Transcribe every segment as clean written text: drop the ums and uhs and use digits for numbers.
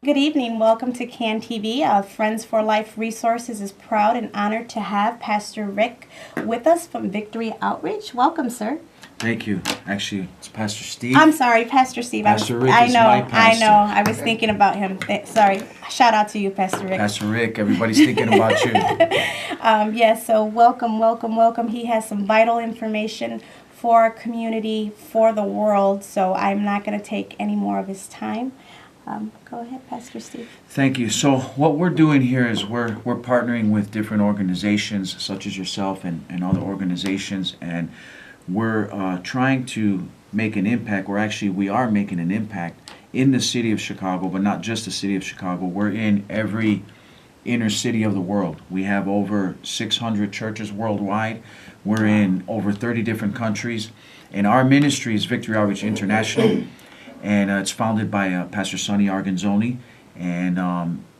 Good evening. Welcome to CAN TV. Friends for Life Resources is proud and honored to have Pastor Rick with us from Victory Outreach. Welcome, sir. Thank you. Actually, it's Pastor Steve. I'm sorry, Pastor Steve. Pastor Rick is my pastor. I know. I was thinking about him. Sorry. Shout out to you, Pastor Rick. Pastor Rick, everybody's thinking about you. Yes, so welcome. He has some vital information for our community, for the world, so I'm not going to take any more of his time. Go ahead, Pastor Steve. Thank you. So what we're doing here is we're partnering with different organizations such as yourself and other organizations, and we're trying to make an impact. We are making an impact in the city of Chicago, but not just the city of Chicago. We're in every inner city of the world. We have over 600 churches worldwide. We're in over 30 different countries, and our ministry is Victory Outreach International. And it's founded by Pastor Sonny Arganzoni, and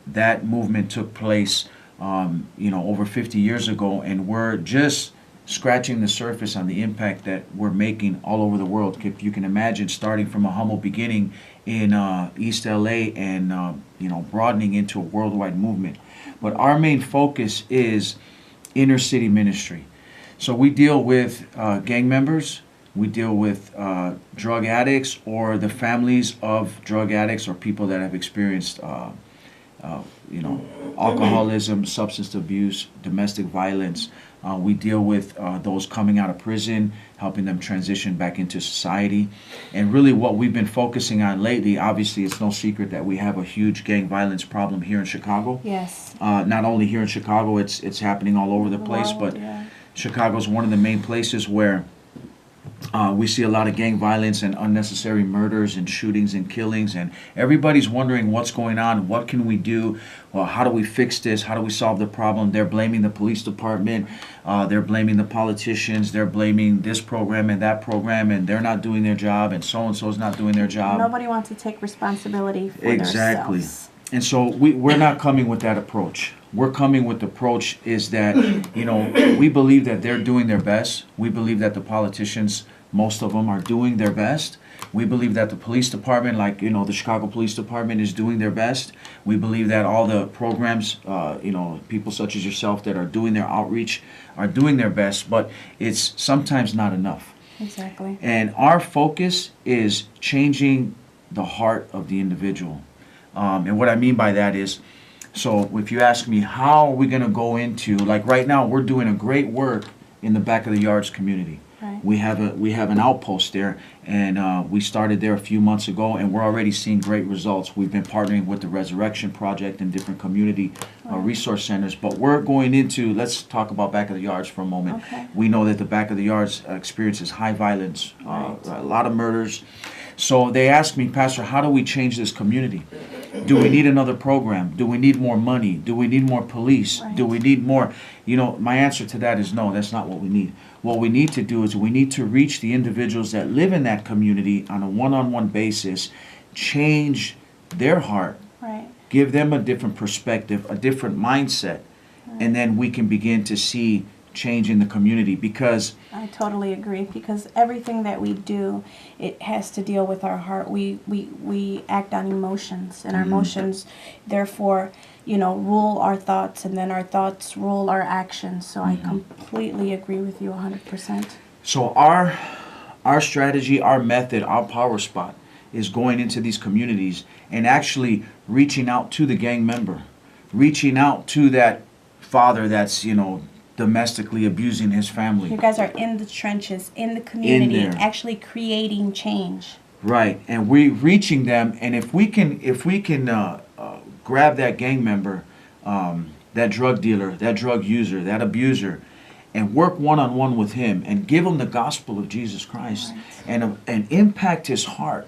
that movement took place, over 50 years ago, and we're just scratching the surface on the impact that we're making all over the world. If you can imagine, starting from a humble beginning in East LA and broadening into a worldwide movement. But our main focus is inner city ministry. So we deal with gang members. We deal with drug addicts or the families of drug addicts or people that have experienced, alcoholism, substance abuse, domestic violence. We deal with those coming out of prison, helping them transition back into society. And really what we've been focusing on lately, obviously it's no secret that we have a huge gang violence problem here in Chicago. Yes. Not only here in Chicago, it's happening all over the place, but Chicago is one of the main places where we see a lot of gang violence and unnecessary murders and shootings and killings, and everybody's wondering what's going on, what can we do, well, how do we fix this, how do we solve the problem. They're blaming the police department, they're blaming the politicians, they're blaming this program and that program, and they're not doing their job, and so-and-so's not doing their job. Nobody wants to take responsibility for themselves. And so we're not coming with that approach. We're coming with the approach is that, we believe that they're doing their best. We believe that the politicians, most of them, are doing their best. We believe that the police department, the Chicago Police Department, is doing their best. We believe that all the programs, people such as yourself that are doing their outreach are doing their best, but it's sometimes not enough. Exactly. And our focus is changing the heart of the individual. And what I mean by that is, so if you ask me, how are we going to go into, right now, we're doing a great work in the back of the yards community. Right. We have an outpost there, and we started there a few months ago, and we're already seeing great results. We've been partnering with the Resurrection Project and different community resource centers, but we're going into, let's talk about back of the yards for a moment. Okay. We know that the back of the yards experiences high violence, a lot of murders. So they asked me, Pastor, how do we change this community? Do we need another program? Do we need more money? Do we need more police? Right. Do we need more? My answer to that is no, that's not what we need. What we need to do is we need to reach the individuals that live in that community on a one-on-one basis, change their heart, Right. give them a different perspective, a different mindset, and then we can begin to see change in the community. Because I totally agree, because everything that we do, it has to deal with our heart. We act on emotions, and our emotions therefore rule our thoughts, and then our thoughts rule our actions. So I completely agree with you 100%. So our strategy, our method, our power spot is going into these communities and actually reaching out to the gang member, reaching out to that father that's domestically abusing his family. You guys are in the trenches, in the community, actually creating change. Right, and we're reaching them, and if we can grab that gang member, that drug dealer, that drug user, that abuser, and work one-on-one with him and give him the gospel of Jesus Christ, and impact his heart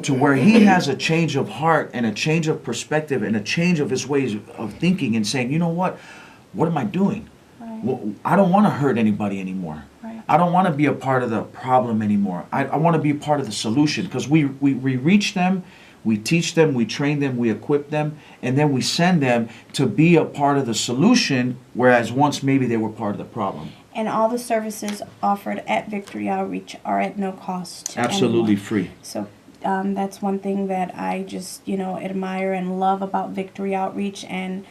to where he has a change of heart and a change of perspective and a change of his ways of thinking and saying, you know what am I doing? Well, I don't want to hurt anybody anymore. Right. I don't want to be a part of the problem anymore. I want to be a part of the solution, because we reach them, we teach them, we train them, we equip them, and then we send them to be a part of the solution, whereas once maybe they were part of the problem. And all the services offered at Victory Outreach are at no cost to Absolutely anyone. free. So That's one thing that I just, admire and love about Victory Outreach. And,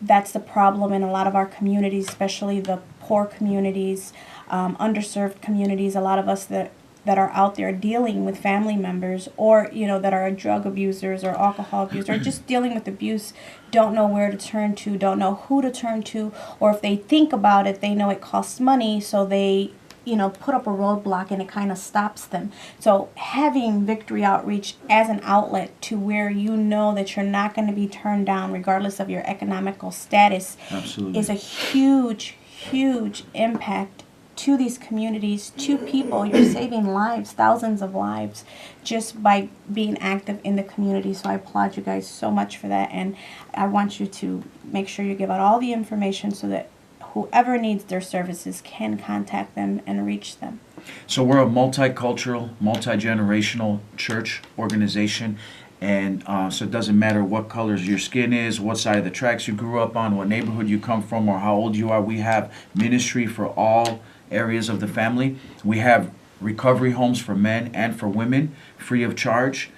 that's the problem in a lot of our communities, especially the poor communities, underserved communities. A lot of us that are out there dealing with family members, or that are drug abusers or alcohol abusers, or just dealing with abuse, don't know where to turn to, don't know who to turn to, or if they think about it, they know it costs money, so they put up a roadblock, and it kind of stops them. So having Victory Outreach as an outlet to where that you're not going to be turned down regardless of your economical status, Absolutely. is a huge, huge impact to these communities, to people. You're saving lives, thousands of lives, just by being active in the community. So I applaud you guys so much for that, and I want you to make sure you give out all the information so that whoever needs their services can contact them and reach them. So we're a multicultural, multi-generational church organization, and so it doesn't matter what colors your skin is, what side of the tracks you grew up on, what neighborhood you come from, or how old you are. We have ministry for all areas of the family. We have recovery homes for men and for women, free of charge.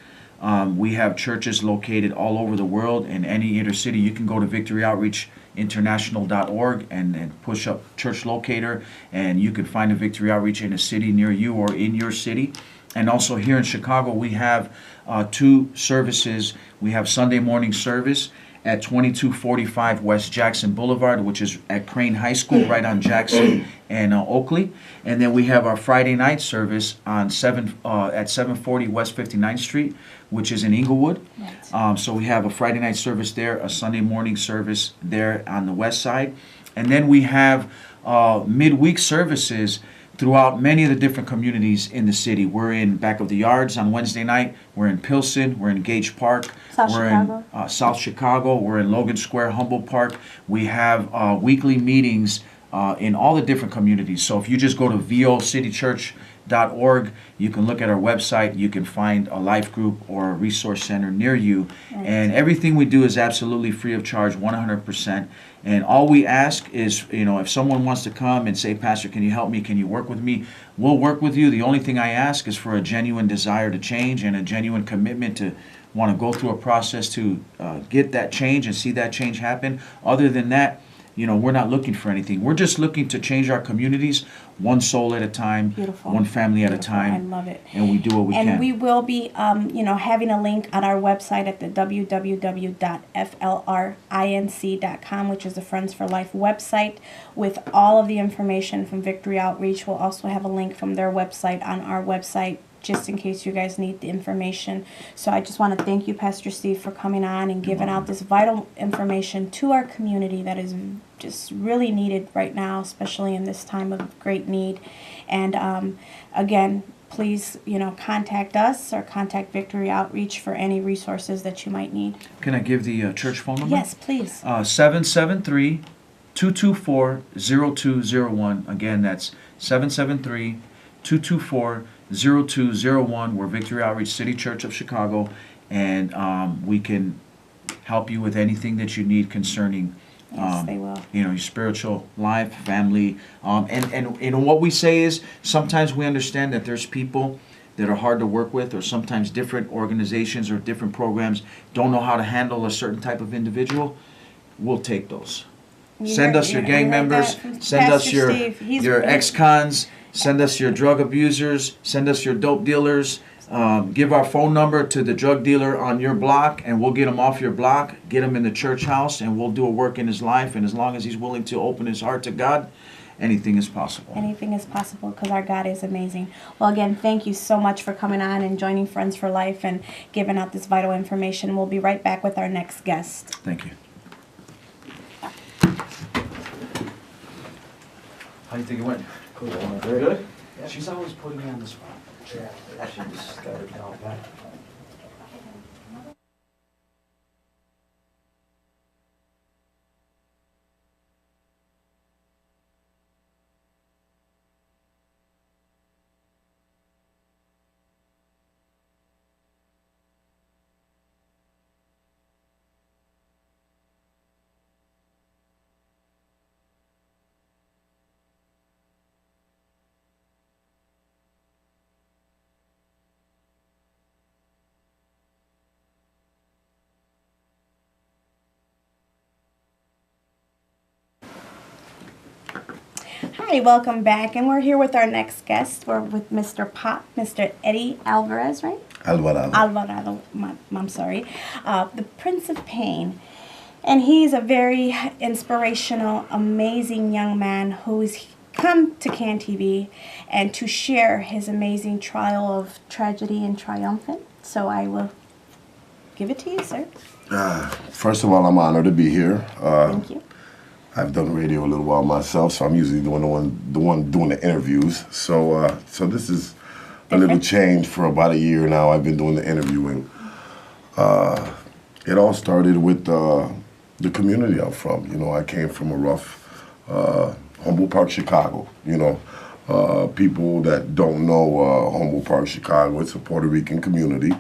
We have churches located all over the world. In any inner city, you can go to victoryoutreachinternational.org and push up church locator, and you can find a Victory Outreach in a city near you or in your city. And also here in Chicago, we have 2 services. We have Sunday morning service at 2245 West Jackson Boulevard, which is at Crane High School, right on Jackson and Oakley. And then we have our Friday night service on at 740 West 59th Street, which is in Inglewood. Right. So we have a Friday night service there, a Sunday morning service there on the west side. And then we have midweek services throughout many of the different communities in the city. We're in Back of the Yards on Wednesday night. We're in Pilsen. We're in Gage Park. We're Chicago. in South Chicago. We're in Logan Square, Humboldt Park. We have weekly meetings in all the different communities. So if you just go to vocitychurch.org, you can look at our website. You can find a life group or a resource center near you. Right. And everything we do is absolutely free of charge, 100%. And all we ask is, if someone wants to come and say, Pastor, can you help me? Can you work with me? We'll work with you. The only thing I ask is for a genuine desire to change and a genuine commitment to want to go through a process to get that change and see that change happen. Other than that, we're not looking for anything. We're just looking to change our communities one soul at a time, Beautiful. one family at a Beautiful. time. I love it. And we do what we can. And we will be, having a link on our website at the www.flrinc.com, which is the Friends for Life website, with all of the information from Victory Outreach. We'll also have a link from their website on our website, just in case you guys need the information. So I just want to thank you, Pastor Steve, for coming on and giving out this vital information to our community that is just really needed right now, especially in this time of great need. And again, please, contact us or contact Victory Outreach for any resources that you might need. Can I give the church phone number? Yes, please. 773-224-0201. Again, that's 773-224-0201. We're Victory Outreach City Church of Chicago, and we can help you with anything that you need concerning Yes, they will. your spiritual life, family. And what we say is, sometimes we understand that there's people that are hard to work with, or sometimes different organizations or different programs don't know how to handle a certain type of individual. We'll take those. Send us your gang members, send us your ex-cons, send us your drug abusers, send us your dope dealers. Give our phone number to the drug dealer on your block, and we'll get him off your block, get him in the church house, and we'll do a work in his life. And as long as he's willing to open his heart to God, anything is possible. Anything is possible, because our God is amazing. Well, again, thank you so much for coming on and joining Friends for Life and giving out this vital information. We'll be right back with our next guest. Thank you. How do you think it went? Cool. Good? She's always putting me on the spot. Yeah, actually just got it down back. Hi, welcome back. And we're here with our next guest. We're with Mr. Pop, Mr. Eddie Alvarez, right? Alvarado. Alvarado, I'm sorry. The Prince of Pain. And he's a very inspirational, amazing young man who's come to CAN TV and to share his amazing trial of tragedy and triumphant. So I will give it to you, sir. First of all, I'm honored to be here. Thank you. I've done radio a little while myself, so I'm usually the one doing the interviews. So this is a little change. For about a year now, I've been doing the interviewing. It all started with the community I'm from. You know, I came from a rough, Humboldt Park, Chicago. You know, people that don't know Humboldt Park, Chicago, it's a Puerto Rican community.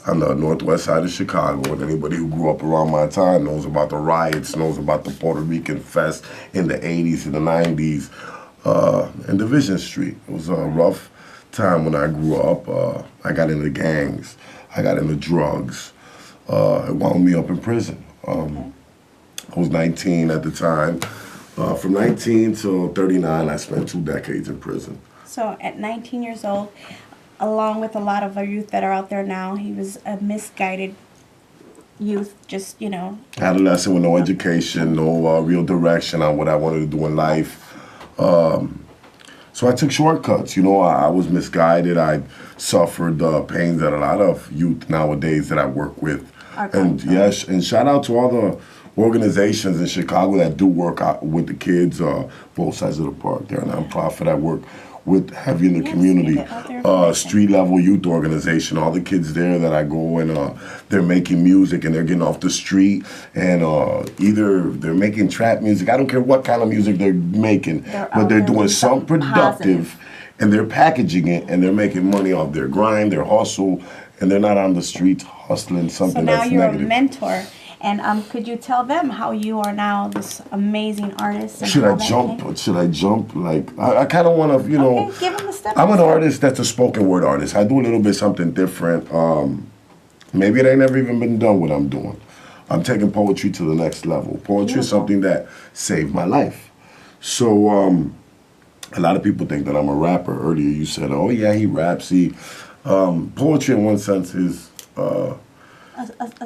On the northwest side of Chicago, and anybody who grew up around my time knows about the riots, knows about the Puerto Rican Fest in the 80s and the 90s, and Division Street. It was a rough time when I grew up. I got into gangs, I got into drugs. It wound me up in prison. I was 19 at the time. From 19 to 39, I spent 2 decades in prison. So at 19 years old, along with a lot of our youth that are out there now, he was a misguided youth, just, you know. Adolescent with no education, no real direction on what I wanted to do in life. So I took shortcuts. You know, I was misguided. I suffered pains that a lot of youth nowadays that I work with. And yes, and shout out to all the organizations in Chicago that do work out with the kids, both sides of the park. They're a nonprofit. I work with heavy in the community, street level youth organization. All the kids there that I go and they're making music and they're getting off the street and either they're making trap music. I don't care what kind of music they're making, but they're doing something productive and they're packaging it and they're making money off their grind, their hustle, and they're not on the streets hustling something that's negative. So now you're a mentor. And could you tell them how you are now this amazing artist? And Should I jump? Like, I kind of want to, you know. Okay, give them the step. I'm an artist that's a spoken word artist. I do a little bit something different. Maybe it ain't never even been done what I'm doing. I'm taking poetry to the next level. Poetry is something that saved my life. So a lot of people think that I'm a rapper. Earlier you said, oh yeah, he raps. Poetry in one sense is a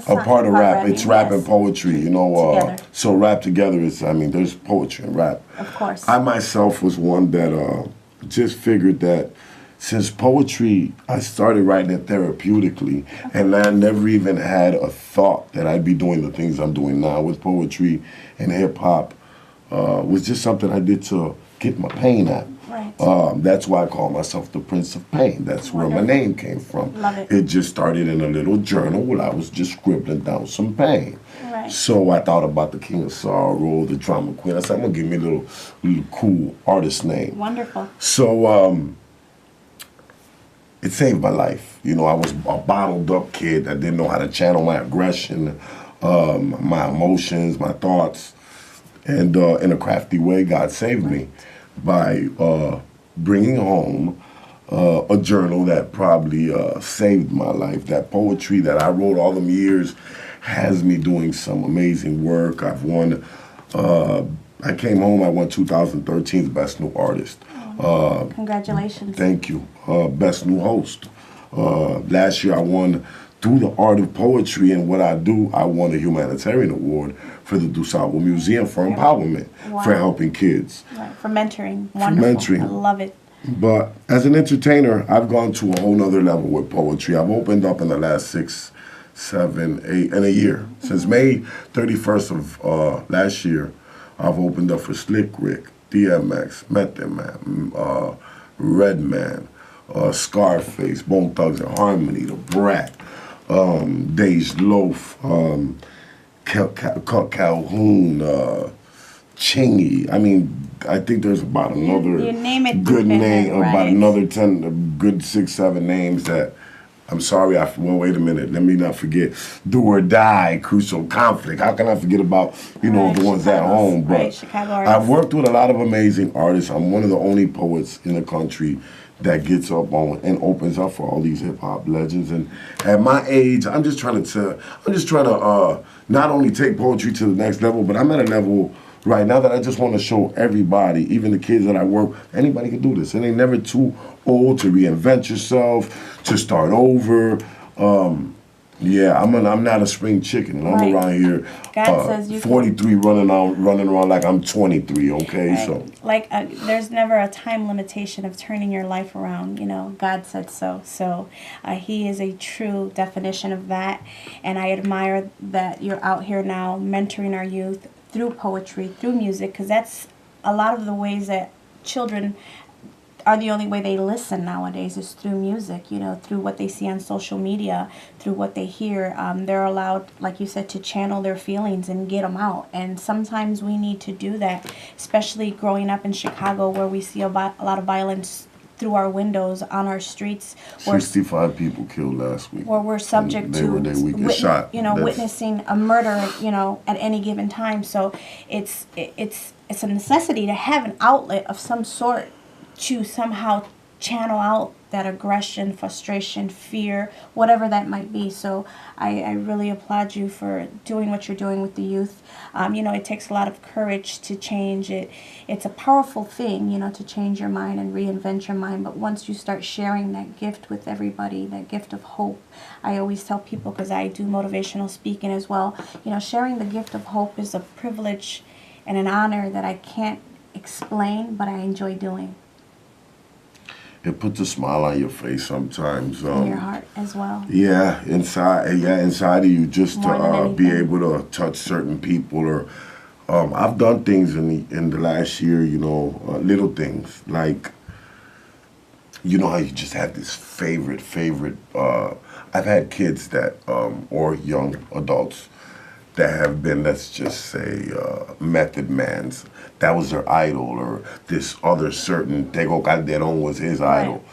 part of rap. It's rap and poetry, you know. So rap together is, I mean, there's poetry and rap. Of course. I myself was one that just figured that since poetry, I started writing it therapeutically, and I never even had a thought that I'd be doing the things I'm doing now with poetry and hip hop. Was just something I did to get my pain out. Right. That's why I call myself the Prince of Pain. That's where my name came from. Love it. It just started in a little journal where I was just scribbling down some pain. Right. So I thought about the King of Sorrow, the Drama Queen. I said, I'm going to give me a little cool artist name. Wonderful. So it saved my life. You know, I was a bottled up kid that didn't know how to channel my aggression, my emotions, my thoughts. And in a crafty way, God saved me by bringing home a journal that probably saved my life. That poetry that I wrote all them years has me doing some amazing work. I've won, I came home, I won 2013's Best New Artist. Congratulations. Thank you. Best New Host. Last year I won, through the art of poetry and what I do, I won a humanitarian award for the DuSable Museum for empowerment, for helping kids. Right. For mentoring. Wonderful. For mentoring. I love it. But as an entertainer, I've gone to a whole nother level with poetry. I've opened up in the last 6, 7, 8, and a year. Since May 31st of last year, I've opened up for Slick Rick, DMX, Method Man, Redman, Scarface, Bone Thugs and Harmony, The Brat, Dej Loaf, Calhoun, Chingy. I mean, I think there's about another you name it, good name, right? about another 10, good 6, 7 names that, I'm sorry, well, wait a minute, let me not forget. Do or Die, Crucial Conflict. How can I forget about, you know, the ones at home? But Chicago I've worked with a lot of amazing artists. I'm one of the only poets in the country that gets up on and opens up for all these hip hop legends. And at my age, I'm just trying to not only take poetry to the next level, but I'm at a level Right now that I just want to show everybody, even the kids that I work, anybody can do this. It ain't never too old to reinvent yourself, to start over. Yeah, I'm not a spring chicken. And I'm Right. around here, God says you can- 43, running around like I'm 23. Okay, Right. so Like, there's never a time limitation of turning your life around. You know, God said so. So He is a true definition of that. And I admire that you're out here now mentoring our youth through poetry, through music, because that's a lot of the ways that children are the only way they listen nowadays is through music, you know, through what they see on social media, through what they hear. They're allowed, like you said, to channel their feelings and get them out. And sometimes we need to do that, especially growing up in Chicago where we see a lot of violence through our windows on our streets. Where 65 people killed last week. where we're subject And they to were there, we get shot. you know, That's- witnessing a murder, you know, at any given time. So it's a necessity to have an outlet of some sort to somehow channel out that aggression, frustration, fear, whatever that might be. So I really applaud you for doing what you're doing with the youth. You know, it takes a lot of courage to change it. It's a powerful thing, you know, to change your mind and reinvent your mind. But once you start sharing that gift with everybody, that gift of hope, I always tell people, because I do motivational speaking as well, you know, sharing the gift of hope is a privilege and an honor that I can't explain, but I enjoy doing. It puts a smile on your face sometimes. In your heart as well. Yeah, inside of you, just More than to be anything. able to touch certain people. Or I've done things in the last year, you know, little things like, you know how you just have this favorite. I've had kids that or young adults that have been, let's just say, Method Man's. That was their idol, or this other certain Tego Calderon was his idol.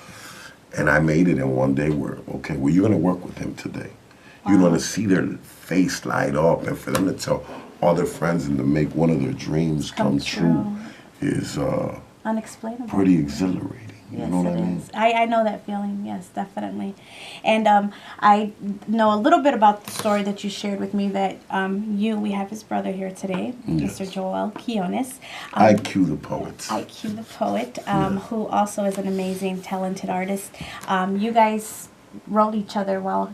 And I made it in one day where, okay, well, you're going to work with him today. You're going to see their face light up, and for them to tell all their friends and to make one of their dreams come true is Unexplainable. pretty exhilarating. You Yes, know what it I mean? is. I know that feeling. Yes, definitely. And I know a little bit about the story that you shared with me that we have his brother here today, Yes. Mr. Joel Quiones. IQ the poets. IQ the poet, who also is an amazing, talented artist. You guys wrote each other while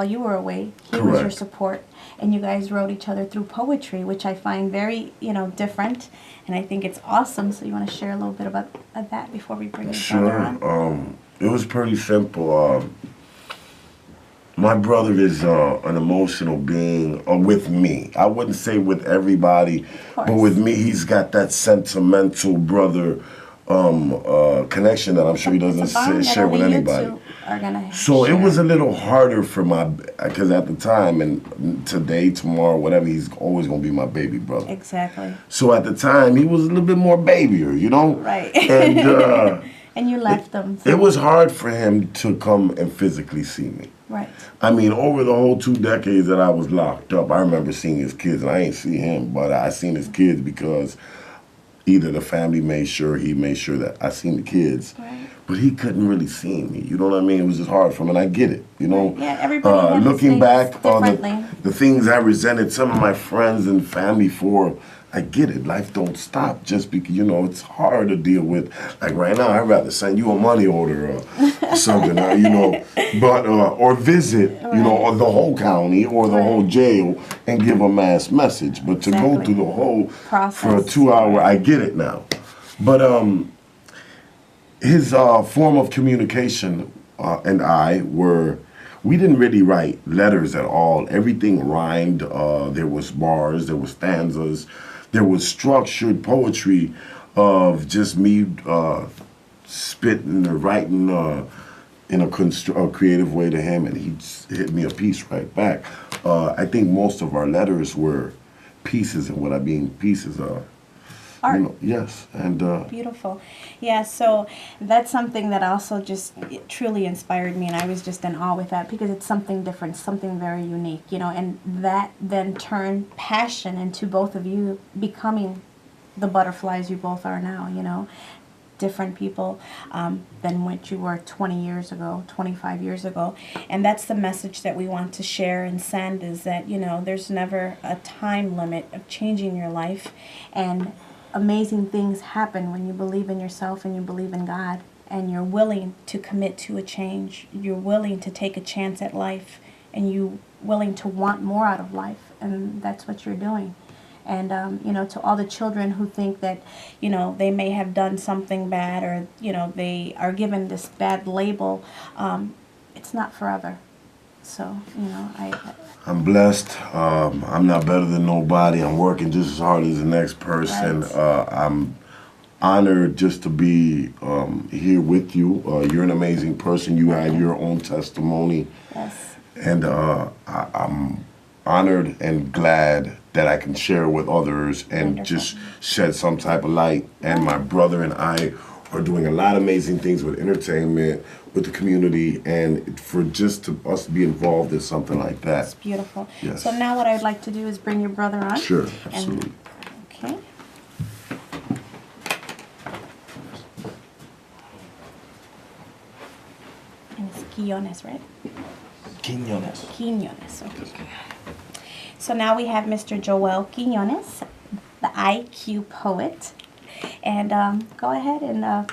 you were away. He was your Correct. support, and you guys wrote each other through poetry, which I find very, you know, different, and I think it's awesome. So you want to share a little bit about that before we bring your brother on? Sure. It was pretty simple. My brother is an emotional being with me. I wouldn't say with everybody, but course. with me, he's got that sentimental brother connection that I'm sure he doesn't It's a bond that share with only you anybody. two are gonna So it share. was a little harder for because at the time and today, tomorrow, whatever, he's always gonna be my baby brother. Exactly. So at the time, he was a little bit more babyer, you know? Right. And And you left them. so- it was hard for him to come and physically see me. Right. I mean, over the whole 2 decades that I was locked up, I remember seeing his kids, and I ain't see him, but I seen his kids because either the family made sure, he made sure that I seen the kids, Right. but he couldn't really see me. You know what I mean? It was just hard for him, and I get it. You know, Right. Yeah, everybody handles looking things back on differently. the things I resented some of my friends and family for. I get it. Life don't stop just because, you know, it's hard to deal with. Like right now, I'd rather send you a money order or something, you know, but, or visit, you know, or the whole county or the whole jail and give a mass message. But to go Exactly. through the whole, Process. for a 2 hour, I get it now. But his form of communication and we didn't really write letters at all. Everything rhymed. There was bars, there was stanzas, there was structured poetry of just me spitting or writing in a creative way to him, and he hit me a piece right back. I think most of our letters were pieces, and what I mean pieces are. Art. You know, yes, and Beautiful. Yeah, so that's something that also just truly inspired me, and I was just in awe with that because it's something different, something very unique, you know, and that then turned passion into both of you becoming the butterflies you both are now, you know. different people than what you were 20 years ago, 25 years ago. And that's the message that we want to share and send, is that, you know, there's never a time limit of changing your life. And amazing things happen when you believe in yourself and you believe in God, and you're willing to commit to a change. You're willing to take a chance at life, and you're willing to want more out of life. And that's what you're doing. And, you know, to all the children who think that, you know, they may have done something bad, or, you know, they are given this bad label, it's not forever. So, you know, I'm blessed. I'm not better than nobody. I'm working just as hard as the next person. Right. I'm honored just to be here with you. You're an amazing person. You have your own testimony. yes. And I'm honored and glad that I can share with others and Wonderful. just shed some type of light. And my brother and I are doing a lot of amazing things with entertainment, with the community, and for just to us to be involved in something like that. It's beautiful. Yes. So now what I'd like to do is bring your brother on. Sure, And- absolutely. okay. And it's Quinones, right? Quiñones. Quinones, okay. So now we have Mr. Joel Quinones, the IQ poet. And go ahead and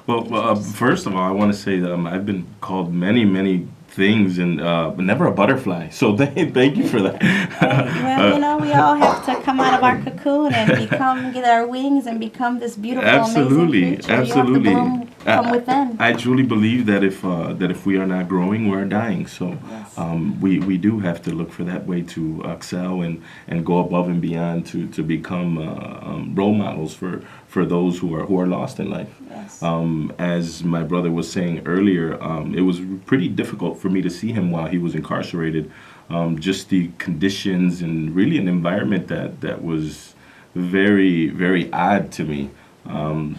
Well, first of all, I want to say that I've been called many, many things, and but never a butterfly. So thank you for that. well, you know, we all have to come out of our cocoon and get our wings and become this beautiful, Absolutely, amazing creature. absolutely. You have to bloom from within. I truly believe that if we are not growing, we're dying. So Yes. we do have to look for that way to excel and go above and beyond to become role models for those who are lost in life. Yes. As my brother was saying earlier, it was pretty difficult for me to see him while he was incarcerated. Just the conditions and really an environment that was very, very odd to me.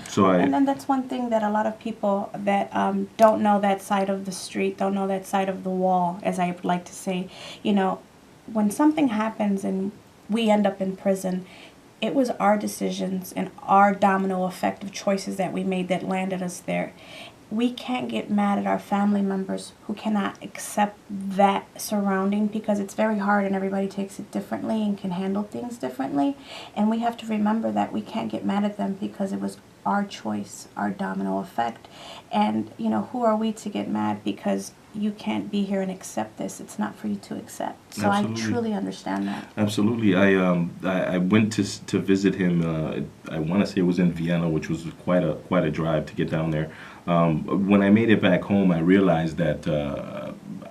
So And then that's one thing that a lot of people that don't know that side of the street, don't know that side of the wall, as I would like to say, you know, when something happens and we end up in prison, it was our decisions and our domino effect of choices that we made that landed us there. We can't get mad at our family members who cannot accept that surrounding, because it's very hard and everybody takes it differently and can handle things differently. And we have to remember that we can't get mad at them because it was our choice, our domino effect. And, you know, who are we to get mad because you can't be here and accept this? It's not for you to accept. So Absolutely. I truly understand that. Absolutely. I went to visit him. I want to say it was in Vienna, which was quite a drive to get down there. When I made it back home, I realized that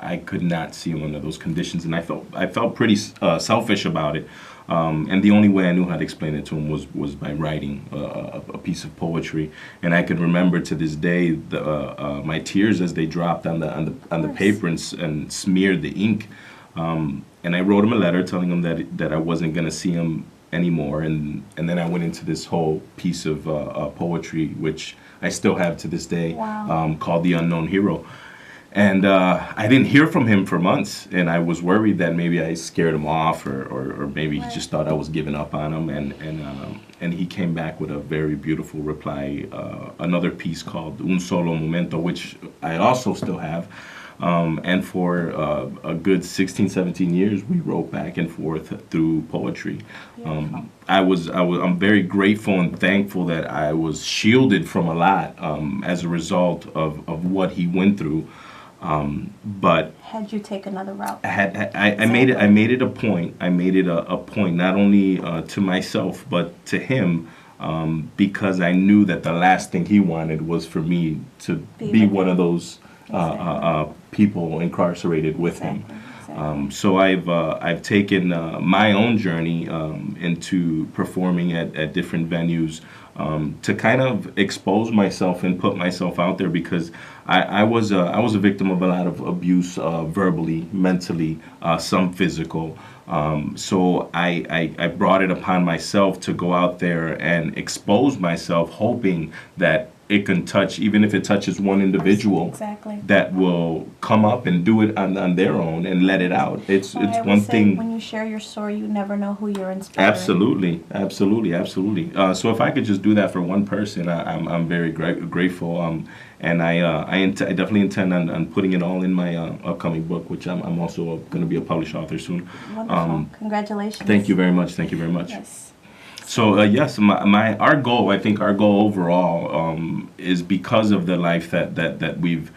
I could not see him under those conditions, and I felt pretty selfish about it. And the only way I knew how to explain it to him was by writing a piece of poetry. And I could remember to this day my tears as they dropped on the paper and smeared the ink. And I wrote him a letter telling him that I wasn't going to see him anymore. And then I went into this whole piece of poetry, which I still have to this day, Wow. called The Unknown Hero. And I didn't hear from him for months, and I was worried that maybe I scared him off, or maybe he just thought I was giving up on him. And he came back with a very beautiful reply, another piece called Un Solo Momento, which I also still have. And for a good 16, 17 years, we wrote back and forth through poetry. I'm very grateful and thankful that I was shielded from a lot as a result of what he went through. But Had you take another route? I made it a point. I made it a point not only to myself but to him, because I knew that the last thing he wanted was for me to be with one him. of those people incarcerated with him. Exactly. So I've taken my own journey into performing at different venues to kind of expose myself and put myself out there, because I was a victim of a lot of abuse, verbally, mentally, some physical. So I brought it upon myself to go out there and expose myself, hoping that it can touch, even if it touches one individual, Exactly. that will come up and do it on their own and let it out. It's Well, I it's would one say thing. when you share your story, you never know who you're inspiring. Absolutely. So if I could just do that for one person, I'm very grateful. And I definitely intend on putting it all in my upcoming book, which I'm also going to be a published author soon. Wonderful. Congratulations. Thank you very much. Thank you very much. Yes. So yes, our goal, I think our goal overall, is because of the life that we've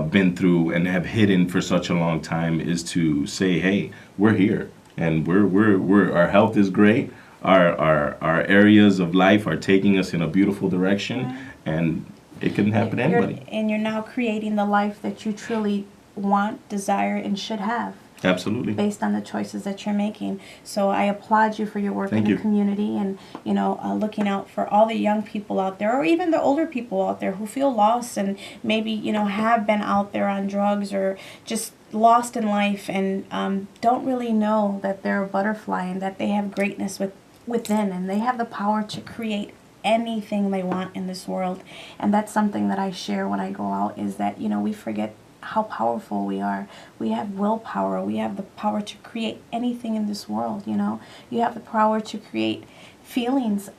been through and have hidden for such a long time, is to say, hey, we're here, and we're our health is great. Our areas of life are taking us in a beautiful direction, and it can happen to anybody. And you're now creating the life that you truly want, desire, and should have, Absolutely. based on the choices that you're making. So I applaud you for your work Thank in you. the community, and looking out for all the young people out there, or even the older people out there who feel lost and maybe have been out there on drugs or just lost in life, and don't really know that they're a butterfly and that they have greatness within, and they have the power to create anything they want in this world. And that's something that I share when I go out, is that we forget how powerful we are. We have willpower. We have the power to create anything in this world. You have the power to create feelings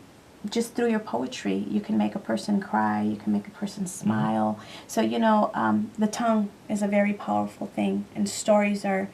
just through your poetry. You can make a person cry. You can make a person smile. So the tongue is a very powerful thing, and stories are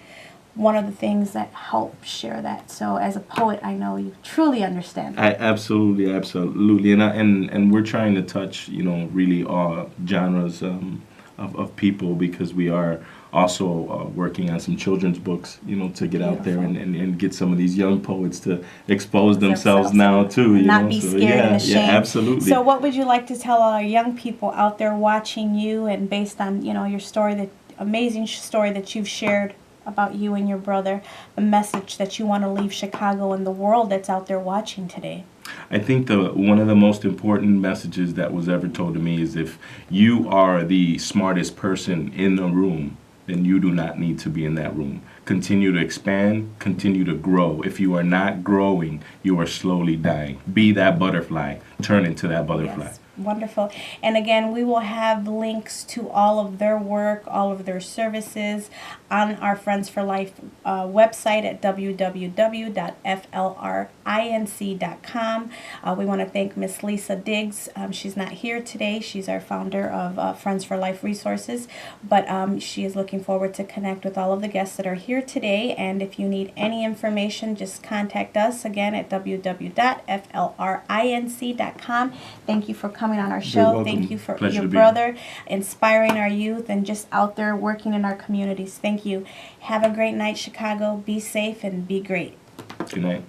one of the things that help share that. So as a poet, I know you truly understand. Absolutely, and we're trying to touch really all genres of people, because we are also working on some children's books, to get out there and get some of these young poets to expose themselves now too. Not be So, scared yeah, and ashamed. Yeah, absolutely. So what would you like to tell our young people out there watching you, and based on your story, that amazing story that you've shared about you and your brother, a message that you want to leave Chicago and the world that's out there watching today? I think one of the most important messages that was ever told to me is, if you are the smartest person in the room, then you do not need to be in that room. Continue to expand, continue to grow. If you are not growing, you are slowly dying. Be that butterfly. Turn into that butterfly. Yes, wonderful. And again, we will have links to all of their work, all of their services on our Friends for Life website at www.flrinc.com. We want to thank Miss Lisa Diggs. She's not here today. She's our founder of Friends for Life Resources, but she is looking forward to connect with all of the guests that are here today. And if you need any information, just contact us again at www.flrinc.com. Thank you for coming on our show. welcome. Thank you for Pleasure your to be here. brother, inspiring our youth and just out there working in our communities. Thank you. Have a great night, Chicago. Be safe and be great. Good night.